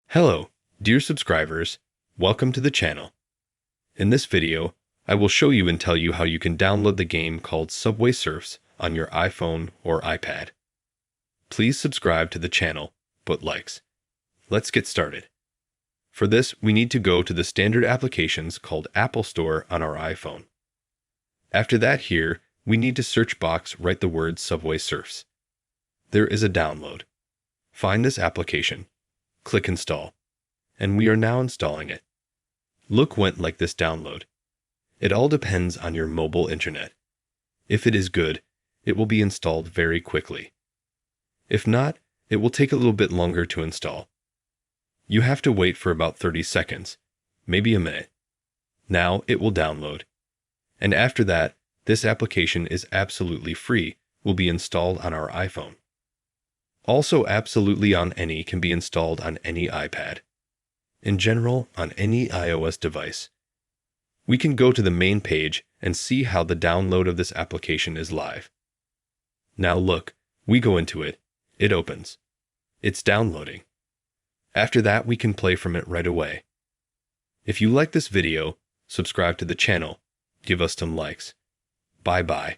Hello, dear subscribers, welcome to the channel. In this video, I will show you and tell you how you can download the game called Subway Surfs on your iPhone or iPad. Please subscribe to the channel, put likes. Let's get started. For this, we need to go to the standard applications called Apple Store on our iPhone. After that here, we need to search box write the word Subway Surfs. There is a download. Find this application. Click Install. And we are now installing it. Look went like this download. It all depends on your mobile internet. If it is good, it will be installed very quickly. If not, it will take a little bit longer to install. You have to wait for about 30 seconds, maybe a minute. Now it will download. And after that, this application is absolutely free, will be installed on our iPhone. Also absolutely on any can be installed on any iPad. In general, on any iOS device. We can go to the main page and see how the download of this application is live. Now look, we go into it, it opens. It's downloading. After that, we can play from it right away. If you like this video, subscribe to the channel, give us some likes. Bye bye.